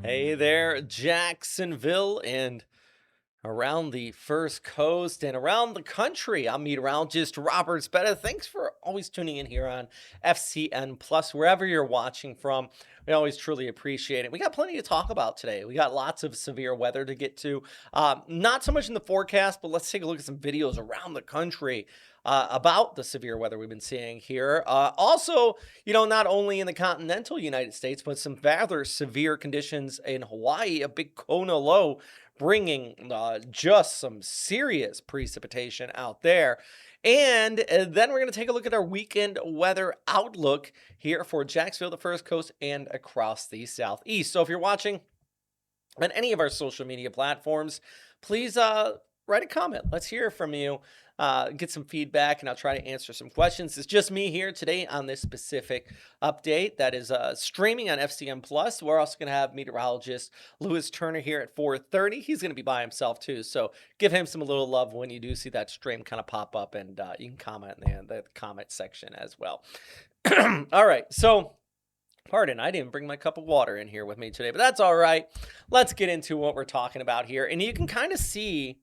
Hey there, Jacksonville, and around the First Coast and around the country. I'm meteorologist Robert Speta. Thanks for always tuning in here on FCN Plus, wherever you're watching from. We always truly appreciate it. We got plenty to talk about today. We got lots of severe weather to get to. Not so much in the forecast, but let's take a look at some videos around the country. About the severe weather we've been seeing here. Also, not only in the continental United States, but some rather severe conditions in Hawaii, a big Kona low bringing just some serious precipitation out there. And then we're going to take a look at our weekend weather outlook here for Jacksonville, the First Coast, and across the Southeast. So if you're watching on any of our social media platforms, please write a comment. Let's hear from you. Get some feedback, and I'll try to answer some questions. It's just me here today on this specific update that is streaming on FCM Plus. We're also going to have meteorologist Lewis Turner here at 4:30. He's going to be by himself too, so give him some little love when you do see that stream kind of pop up, and you can comment in the comment section as well. All right, so pardon, I didn't bring my cup of water in here with me today, but that's all right. Let's get into what we're talking about here, and you can kind of see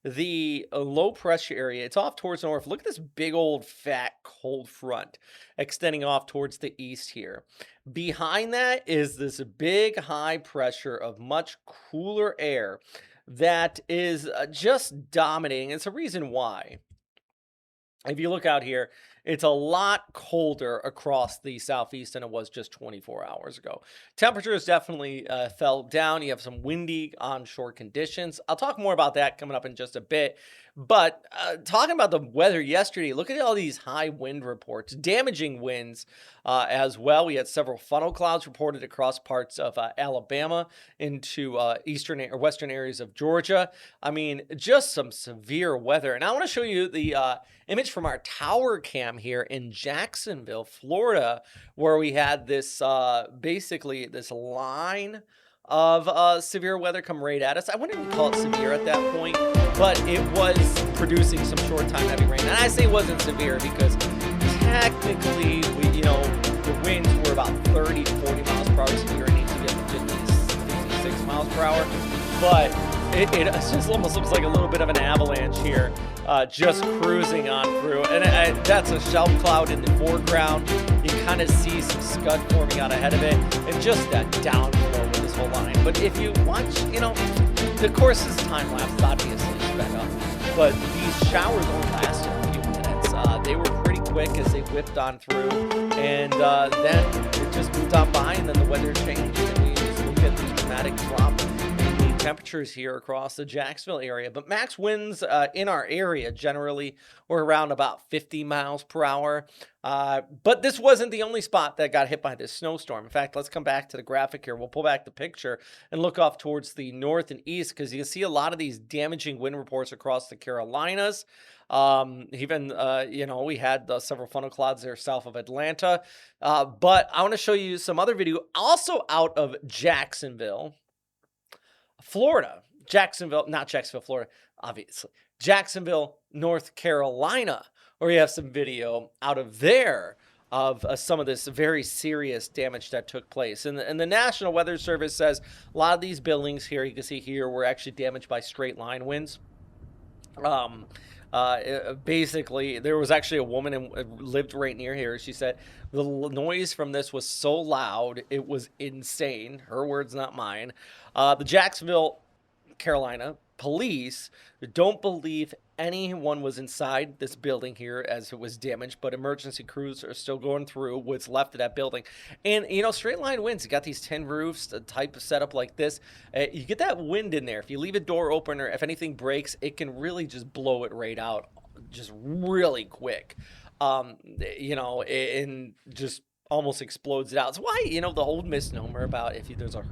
the low pressure area. It's off towards the north. Look at this big old fat cold front extending off towards the east here. Behind that is this big high pressure of much cooler air that is just dominating. It's a reason why. If you look out here, it's a lot colder across the southeast than it was just 24 hours ago. Temperatures definitely fell down. You have some windy onshore conditions. I'll talk more about that coming up in just a bit. But talking about the weather yesterday, look at all these high wind reports, damaging winds as well. We had several funnel clouds reported across parts of Alabama into eastern or western areas of Georgia. I mean, just some severe weather. And I want to show you the image from our tower cam here in Jacksonville, Florida, where we had this basically this line of severe weather come right at us. I wouldn't even call it severe at that point, but it was producing some short time heavy rain. And I say it wasn't severe because technically the winds were about 30 to 40 miles per hour, so we were needing to get to 56 miles per hour. But it just almost looks like a little bit of an avalanche here, just cruising on through. And that's a shelf cloud in the foreground. You kind of see some scud forming out ahead of it, and just that downflow with this whole line. But if you watch, the course is time lapse, obviously sped up, but these showers only lasted a few minutes. They were pretty quick as they whipped on through, and then it just moved on by, and then the weather changed, and we just look at this dramatic drop temperatures here across the Jacksonville area. But max winds in our area generally were around about 50 miles per hour. But this wasn't the only spot that got hit by this snowstorm. In fact, let's come back to the graphic here. We'll pull back the picture and look off towards the north and east, because you can see a lot of these damaging wind reports across the Carolinas. Even, we had several funnel clouds there south of Atlanta. But I want to show you some other video also out of Jacksonville, Florida. Not Jacksonville, Florida, obviously. Jacksonville, North Carolina, where you have some video out of there of some of this very serious damage that took place. And the National Weather Service says a lot of these buildings here, you can see here, were actually damaged by straight line winds. Basically, there was actually a woman who lived right near here. She said the noise from this was so loud, it was insane. Her words, not mine. The Jacksonville, Carolina police don't believe anyone was inside this building here as it was damaged, but emergency crews are still going through what's left of that building. And, straight line winds, you got these tin roofs, the type of setup like this. You get that wind in there. If you leave a door open or if anything breaks, it can really just blow it right out just really quick. And just almost explodes it out. It's why, the old misnomer about if there's a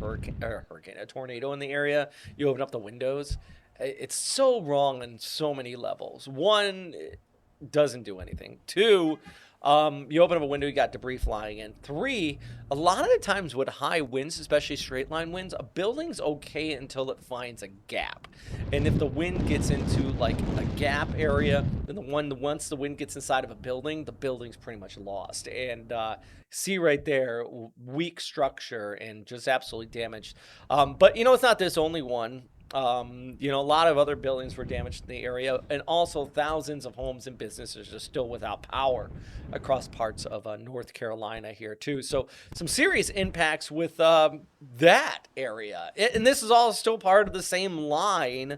tornado in the area, you open up the windows. It's so wrong on so many levels. One, it doesn't do anything. Two, You open up a window, you got debris flying in. Three, a lot of the times with high winds, especially straight line winds, a building's okay until it finds a gap. And if the wind gets into like a gap area, then once the wind gets inside of a building, the building's pretty much lost. And see right there, weak structure and just absolutely damaged. But it's not this only one. A lot of other buildings were damaged in the area, and also thousands of homes and businesses are still without power across parts of North Carolina here too. So some serious impacts with that area, and this is all still part of the same line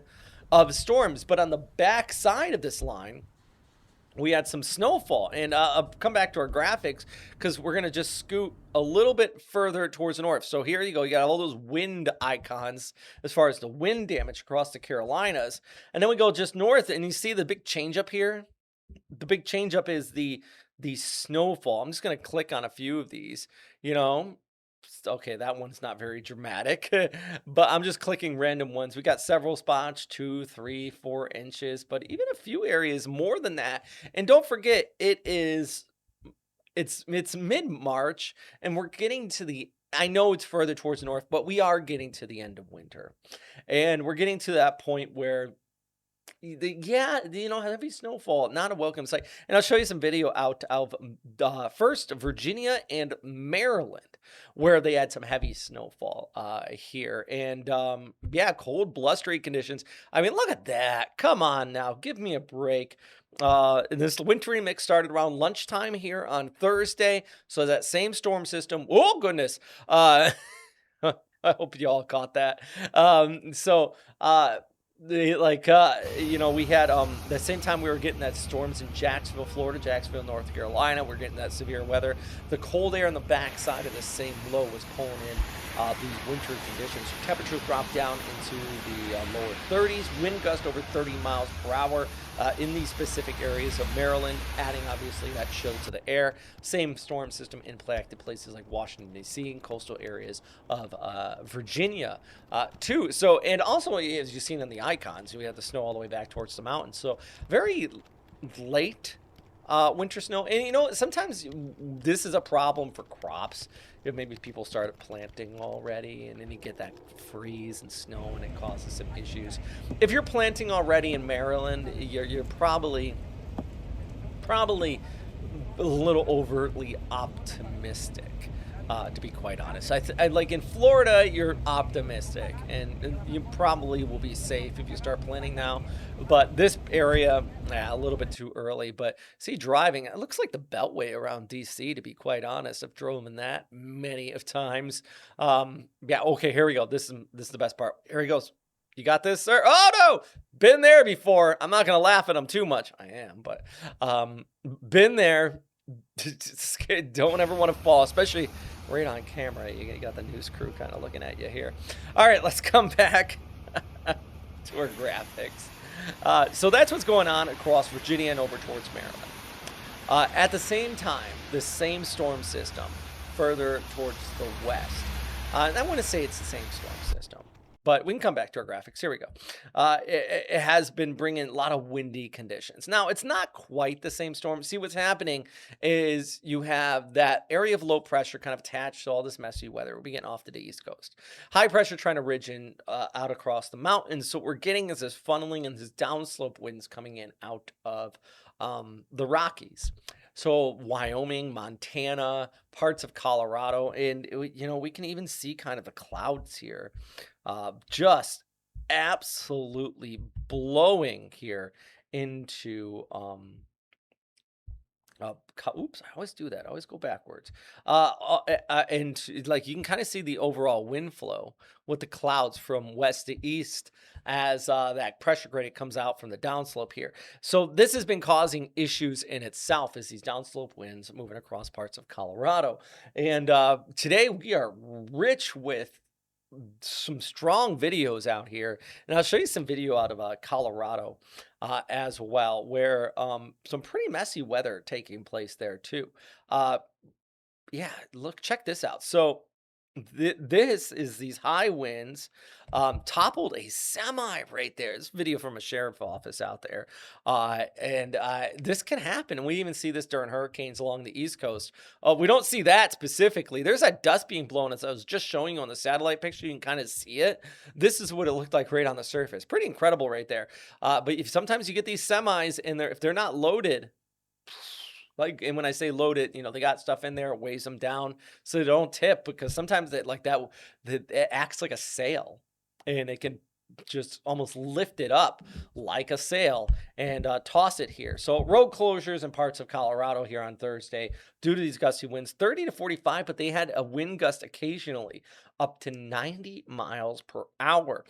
of storms. But on the back side of this line, we had some snowfall. And I'll come back to our graphics because we're going to just scoot a little bit further towards the north. So here you go. You got all those wind icons as far as the wind damage across the Carolinas. And then we go just north, and you see the big change up here. The big change up is the snowfall. I'm just going to click on a few of these, you know. Okay, that one's not very dramatic, but I'm just clicking random ones. We got several spots, 2, 3, 4 inches, but even a few areas more than that. And don't forget, it's mid-March, and we're getting to the I know it's further towards the north, but we are getting to the end of winter. And we're getting to that point where yeah, heavy snowfall, not a welcome sight. And I'll show you some video out of first Virginia and Maryland, where they had some heavy snowfall here. And yeah, cold, blustery conditions. I mean, look at that. Come on now, give me a break. And this wintry mix started around lunchtime here on Thursday. So that same storm system, oh goodness. I hope you all caught that. So we had the same time we were getting that storms in Jacksonville, Florida, Jacksonville, North Carolina. We're getting that severe weather. The cold air on the backside of the same low was pulling in these winter conditions. Temperatures dropped down into the lower 30s. Wind gust over 30 miles per hour in these specific areas of Maryland, adding obviously that chill to the air. Same storm system impacted places like Washington, D.C. and coastal areas of Virginia too. So, and also, as you've seen in the icons, we had the snow all the way back towards the mountains. So very late winter snow. And sometimes this is a problem for crops. Maybe people started planting already, and then you get that freeze and snow, and it causes some issues. If you're planting already in Maryland, you're probably a little overtly optimistic. To be quite honest, I like in Florida, you're optimistic, and you probably will be safe if you start planning now. But this area, a little bit too early. But see, driving, it looks like the Beltway around DC. To be quite honest, I've driven that many of times. Yeah. Okay. Here we go. This is the best part. Here he goes. You got this, sir? Oh no, been there before. I'm not gonna laugh at him too much. I am, but been there. Don't ever want to fall, especially right on camera. You got the news crew kind of looking at you here. All right, let's come back to our graphics. So that's what's going on across Virginia and over towards Maryland. At the same time, the same storm system further towards the west. And I want to say it's the same storm system, but we can come back to our graphics. Here we go. It has been bringing a lot of windy conditions. Now, it's not quite the same storm. See, what's happening is you have that area of low pressure kind of attached to all this messy weather. We'll be getting off to the East Coast. High pressure trying to ridge in out across the mountains. So what we're getting is this funneling and this downslope winds coming in out of the Rockies. So Wyoming, Montana, parts of Colorado, and we can even see kind of the clouds here, just absolutely blowing here into oops, I always do that. I always go backwards. And like you can kind of see the overall wind flow with the clouds from west to east as that pressure gradient comes out from the downslope here. So this has been causing issues in itself as these downslope winds moving across parts of Colorado. And today we are rich with some strong videos out here, and I'll show you some video out of Colorado as well, where some pretty messy weather taking place there too. Yeah, look, check this out. So This is these high winds toppled a semi right there. This video from a sheriff office out there, and this can happen. And we even see this during hurricanes along the East Coast. We don't see that specifically. There's that dust being blown, as I was just showing you on the satellite picture. You can kind of see it. This is what it looked like right on the surface. Pretty incredible right there. But if sometimes you get these semis, and if they're not loaded, like, and when I say loaded, they got stuff in there, it weighs them down so they don't tip, because sometimes that like that it acts like a sail, and it can just almost lift it up like a sail and toss it here. So road closures in parts of Colorado here on Thursday due to these gusty winds, 30 to 45, but they had a wind gust occasionally up to 90 miles per hour.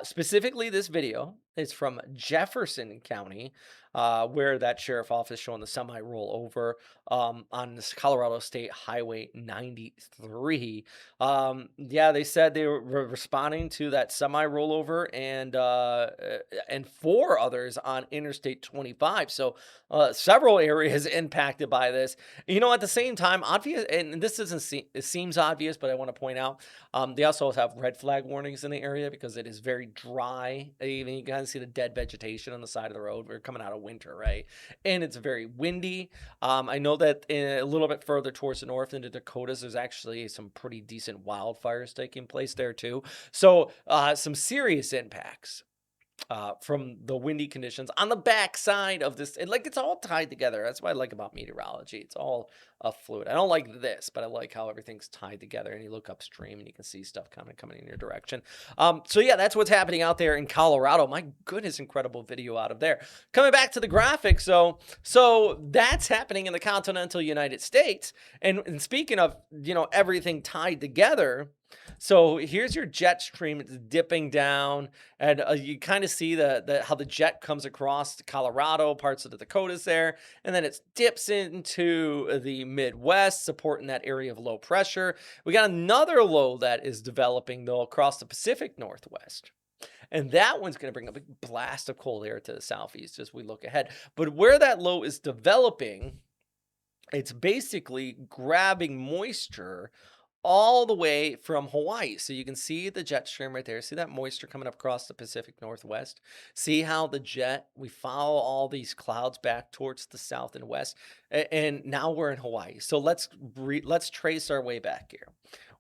Specifically, this video is from Jefferson County, where that sheriff office showing the semi rollover on this Colorado State Highway 93. Yeah, they said they were responding to that semi rollover and four others on Interstate 25. So several areas impacted by this. At the same time, obvious, and this doesn't seem it seems obvious, but I want to point out they also have red flag warnings in the area because it is very dry. Even you kind of see the dead vegetation on the side of the road. We're coming out of winter, right? And it's very windy. I know that a little bit further towards the north into Dakotas, there's actually some pretty decent wildfires taking place there too. So some serious impacts from the windy conditions on the backside of this. It's all tied together. That's what I like about meteorology. It's all a fluid. I don't like this, but I like how everything's tied together. And you look upstream and you can see stuff kind of coming in your direction. So yeah, that's what's happening out there in Colorado. My goodness, incredible video out of there. Coming back to the graphic, so that's happening in the continental United States. And speaking of everything tied together. So here's your jet stream. It's dipping down, and you kind of see how the jet comes across Colorado, parts of the Dakotas there, and then it dips into the Midwest, supporting that area of low pressure. We got another low that is developing though across the Pacific Northwest. And that one's going to bring a big blast of cold air to the southeast as we look ahead. But where that low is developing, it's basically grabbing moisture all the way from Hawaii. So you can see the jet stream right there. See that moisture coming up across the Pacific Northwest? See how we follow all these clouds back towards the south and west. And now we're in Hawaii. So let's trace our way back here.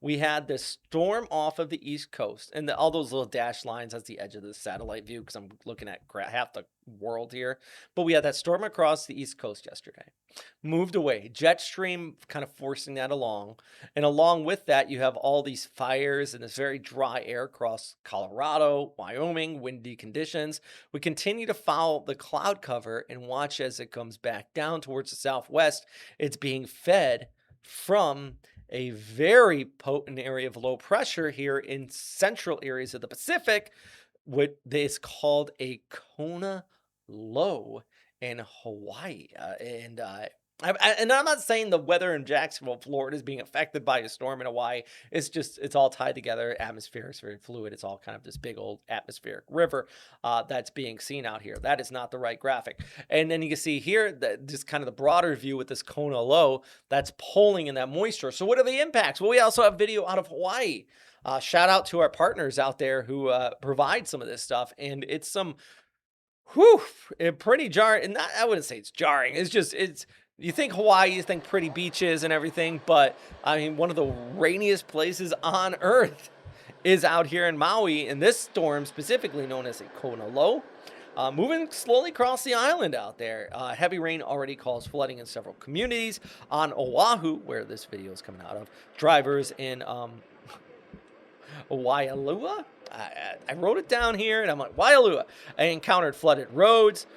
We had this storm off of the East Coast, and all those little dashed lines as the edge of the satellite view, because I'm looking at half the world here. But we had that storm across the East Coast yesterday. Moved away, jet stream kind of forcing that along. And along with that, you have all these fires and this very dry air across Colorado, Wyoming, windy conditions. We continue to follow the cloud cover and watch as it comes back down towards the southwest. It's being fed from a very potent area of low pressure here in central areas of the Pacific, what is called a Kona low in Hawaii. And I'm not saying the weather in Jacksonville, Florida is being affected by a storm in Hawaii. It's all tied together. Atmosphere is very fluid. It's all kind of this big old atmospheric river that's being seen out here. That is not the right graphic. And then you can see here that just kind of the broader view with this Kona low that's pulling in that moisture. So what are the impacts? Well, we also have video out of Hawaii. Shout out to our partners out there who provide some of this stuff. And it's some, pretty jarring. And I wouldn't say it's jarring. You think Hawaii, you think pretty beaches and everything, but I mean, one of the rainiest places on earth is out here in Maui, and this storm, specifically known as a Kona low, moving slowly across the island out there. Heavy rain already caused flooding in several communities on Oahu, where this video is coming out of. Drivers in Waialua. I wrote it down here, and I'm like, Waialua. I encountered flooded roads.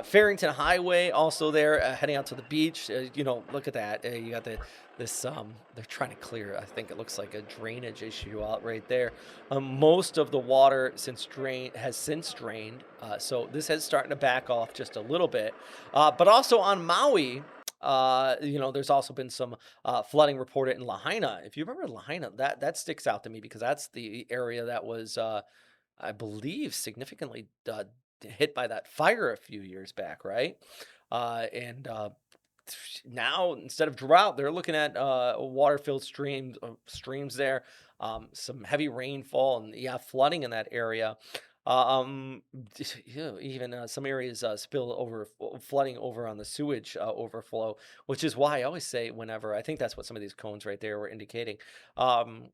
Farrington Highway also there, heading out to the beach. Look at that. You got this. They're trying to clear. I think it looks like a drainage issue out right there. Most of the water has since drained. So this is starting to back off just a little bit. But also on Maui. There's also been some flooding reported in Lahaina. If you remember Lahaina, that sticks out to me because that's the area that was, I believe, significantly hit by that fire a few years back, right? And now instead of drought, they're looking at water-filled streams there, some heavy rainfall and yeah, flooding in that area. Um, yeah, even some areas spill over, flooding over on the sewage overflow, which is why I always say whenever I think that's what some of these cones right there were indicating. Um,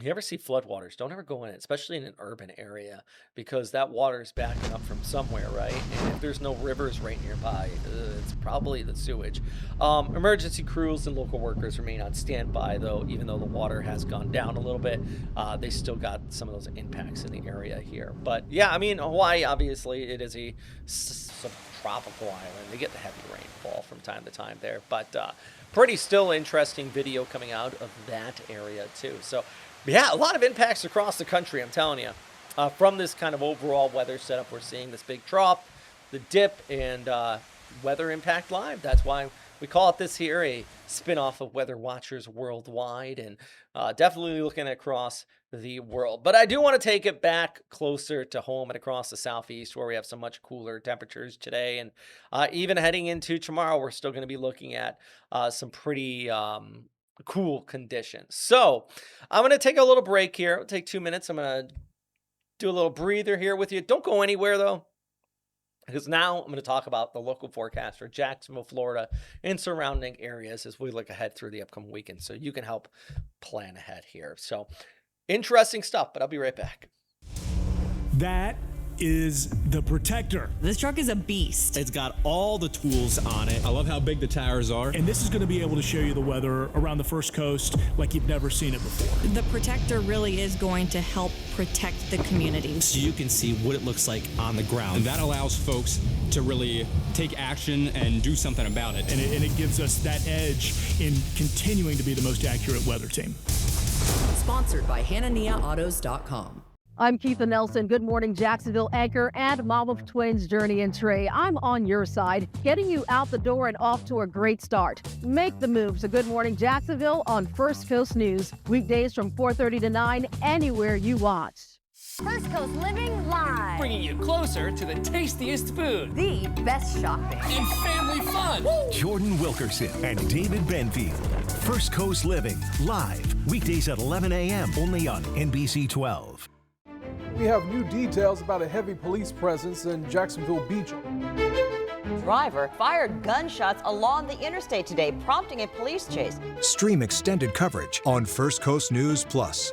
you ever see floodwaters? Don't ever go in it, especially in an urban area, because that water is backing up from somewhere, right? And if there's no rivers right nearby, it's probably the sewage. Emergency crews and local workers remain on standby, though, even though the water has gone down a little bit. They still got some of those impacts in the area here. But yeah, I mean, Hawaii, obviously, it is a subtropical island. They get the heavy rainfall from time to time there. But pretty still interesting video coming out of that area, too. So, yeah, a lot of impacts across the country, I'm telling you. From this kind of overall weather setup, we're seeing this big trough, the dip, and weather impact live. That's why we call it this here a spin-off of Weather Watchers Worldwide, and definitely looking across the world. But I do want to take it back closer to home and across the southeast, where we have some much cooler temperatures today. And even heading into tomorrow, we're still going to be looking at some pretty cool conditions. So I'm going to take a little break here. It'll take 2 minutes. I'm going to do a little breather here with you. Don't go anywhere, though, because now I'm going to talk about the local forecast for Jacksonville, Florida, and surrounding areas as we look ahead through the upcoming weekend, so you can help plan ahead here. So interesting stuff, but I'll be right back. That is the Protector. This truck is a beast. It's got all the tools on it. I love how big the tires are. And this is going to be able to show you the weather around the First Coast like you've never seen it before. The Protector really is going to help protect the community. So you can see what it looks like on the ground. And that allows folks to really take action and do something about it. And it gives us that edge in continuing to be the most accurate weather team. Sponsored by HananiahAutos.com. I'm Keitha Nelson. Good morning, Jacksonville anchor and mom of twins, Journey and Trey. I'm on your side, getting you out the door and off to a great start. Make the move to Good Morning Jacksonville on First Coast News. Weekdays from 4:30 to 9, anywhere you watch. First Coast Living Live. Bringing you closer to the tastiest food. The best shopping. And family fun. Woo! Jordan Wilkerson and David Benfield. First Coast Living Live. Weekdays at 11 a.m. only on NBC 12. We have new details about a heavy police presence in Jacksonville Beach. Driver fired gunshots along the interstate today, prompting a police chase. Stream extended coverage on First Coast News Plus.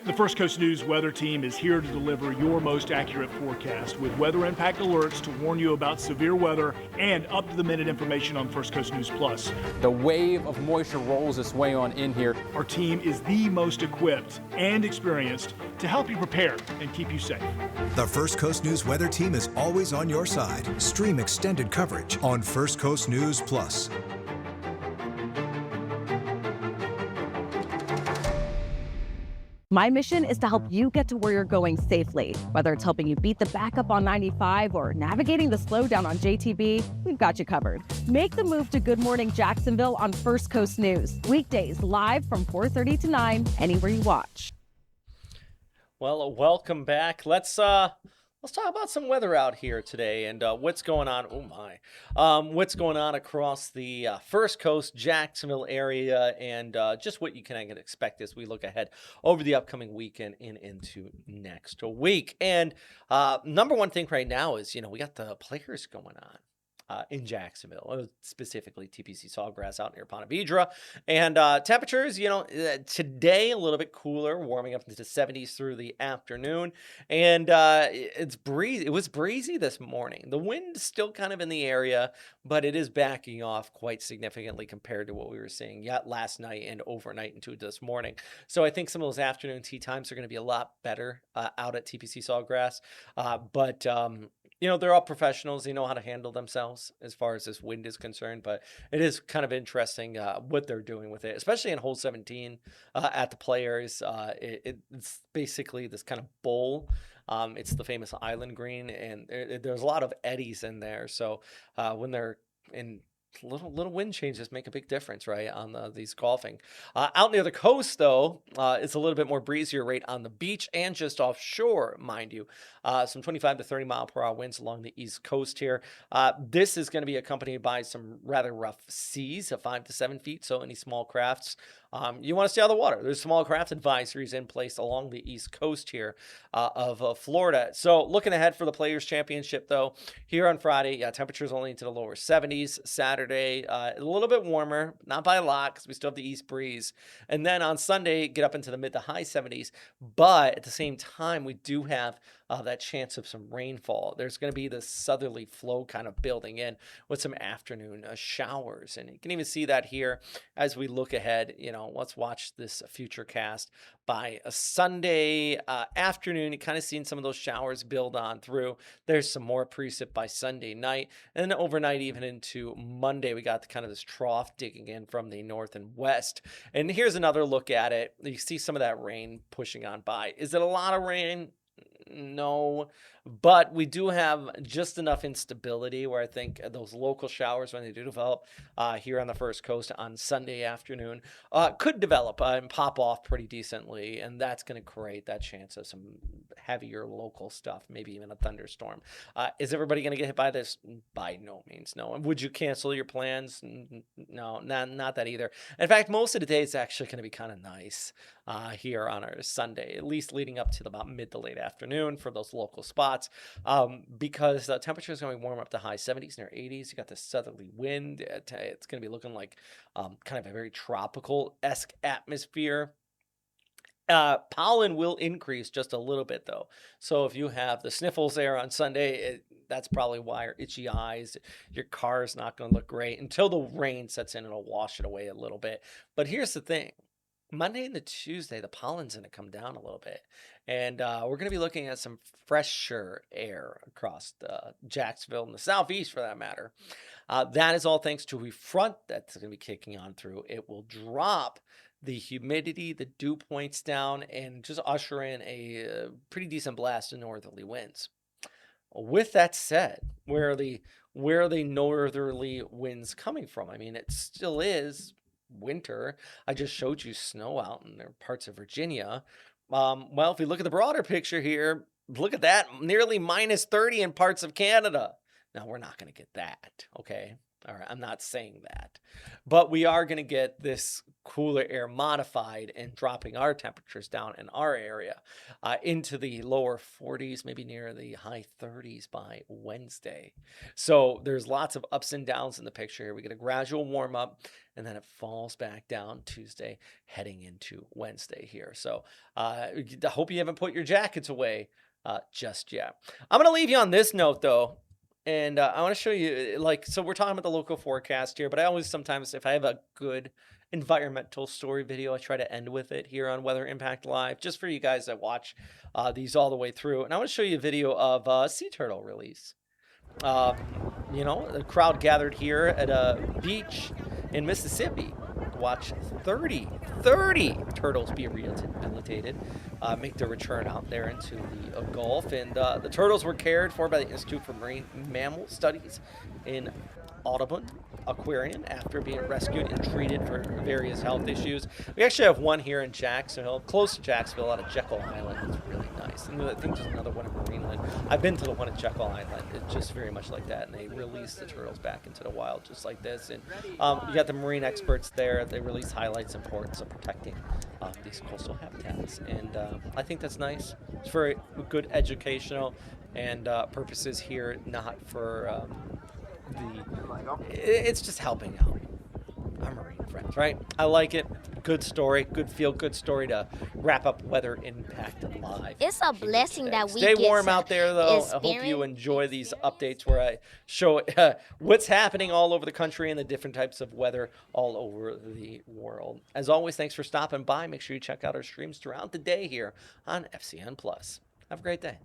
The First Coast News weather team is here to deliver your most accurate forecast with weather impact alerts to warn you about severe weather and up-to-the-minute information on First Coast News Plus. The wave of moisture rolls its way on in here. Our team is the most equipped and experienced to help you prepare and keep you safe. The First Coast News weather team is always on your side. Stream extended coverage on First Coast News Plus. My mission is to help you get to where you're going safely. Whether it's helping you beat the backup on 95 or navigating the slowdown on JTB, we've got you covered. Make the move to Good Morning Jacksonville on First Coast News. Weekdays live from 4:30 to 9, anywhere you watch. Well, welcome back. Let's talk about some weather out here today and what's going on. Oh my, what's going on across the First Coast, Jacksonville area, and just what you can expect as we look ahead over the upcoming weekend and into next week. And number one thing right now is, we got the players going on. In Jacksonville, specifically TPC Sawgrass out near Ponte Vedra. And temperatures, today a little bit cooler, warming up into the 70s through the afternoon. And it's breezy. It was breezy this morning. The wind is still kind of in the area, but it is backing off quite significantly compared to what we were seeing last night and overnight into this morning. So I think some of those afternoon tea times are going to be a lot better out at TPC Sawgrass. But they're all professionals. They know how to handle themselves as far as this wind is concerned, but it is kind of interesting what they're doing with it, especially in hole 17 at the players. It's basically this kind of bowl. It's the famous island green, and there's a lot of eddies in there. So when they're in Little wind changes make a big difference, right, on these golfing. Out near the coast, though, it's a little bit more breezier right on the beach and just offshore, mind you. Some 25 to 30 mile per hour winds along the east coast here. This is going to be accompanied by some rather rough seas of 5 to 7 feet. So any small crafts, you want to stay out of the water. There's small craft advisories in place along the east coast here of Florida. So looking ahead for the Players Championship, though, here on Friday, yeah, temperatures only into the lower 70s. Saturday, a little bit warmer, not by a lot because we still have the east breeze. And then on Sunday, get up into the mid to high 70s. But at the same time, we do have that chance of some rainfall. There's going to be this southerly flow kind of building in with some afternoon showers. And you can even see that here as we look ahead. Let's watch this future cast. By a Sunday afternoon, you kind of seen some of those showers build on through. There's some more precip by Sunday night. And then overnight, even into Monday, we got kind of this trough digging in from the north and west. And here's another look at it. You see some of that rain pushing on by. Is it a lot of rain? No, but we do have just enough instability where I think those local showers, when they do develop here on the First Coast on Sunday afternoon, could develop and pop off pretty decently. And that's going to create that chance of some heavier local stuff, maybe even a thunderstorm. Is everybody going to get hit by this? By no means, no. And would you cancel your plans? No, not that either. In fact, most of the day it's actually going to be kind of nice here on our Sunday, at least leading up to about mid to late afternoon for those local spots, because the temperature is going to warm up to high 70s near 80s. You got the southerly wind. It's going to be looking like kind of a very tropical-esque atmosphere. Pollen will increase just a little bit, though. So if you have the sniffles there on Sunday, that's probably why your itchy eyes, your car's not going to look great. Until the rain sets in, it'll wash it away a little bit. But here's the thing. Monday and the Tuesday, the pollen's going to come down a little bit. And we're going to be looking at some fresher air across Jacksonville and the southeast, for that matter. That is all thanks to a front that's going to be kicking on through. It will drop the humidity, the dew points down, and just usher in a pretty decent blast of northerly winds. With that said, where are the northerly winds coming from? I mean, it still is winter. I just showed you snow out in there parts of Virginia. Well, if we look at the broader picture here, look at that, nearly minus 30 in parts of Canada. Now, we're not going to get that, okay? All right, I'm not saying that. But we are going to get this cooler air modified and dropping our temperatures down in our area into the lower 40s, maybe near the high 30s by Wednesday. So there's lots of ups and downs in the picture here. We get a gradual warm up, and then it falls back down Tuesday, heading into Wednesday here. So I hope you haven't put your jackets away just yet. I'm going to leave you on this note, though. And I want to show you, so we're talking about the local forecast here, but I always sometimes, if I have a good environmental story video, I try to end with it here on Weather Impact Live, just for you guys that watch these all the way through. And I want to show you a video of a sea turtle release. The crowd gathered here at a beach in Mississippi to watch 30 turtles be rehabilitated, make their return out there into the Gulf. And the turtles were cared for by the Institute for Marine Mammal Studies in Audubon Aquarium after being rescued and treated for various health issues. We actually have one here in Jacksonville, close to Jacksonville, out of Jekyll Island. It's really nice. And I think there's another one in Marineland. I've been to the one at Jekyll Island. It's just very much like that. And they release the turtles back into the wild just like this. And you got the marine experts there. They release highlights and importance of protecting these coastal habitats. And I think that's nice. It's for good educational and purposes here, not for it's just helping out our marine friends, right? I like it. Good story, good story to wrap up Weather Impact Live. It's a blessing that we stay get warm out there, though. I hope you enjoy these updates where I show what's happening all over the country and the different types of weather all over the world. As always, thanks for stopping by. Make sure you check out our streams throughout the day here on FCN Plus. Have a great day.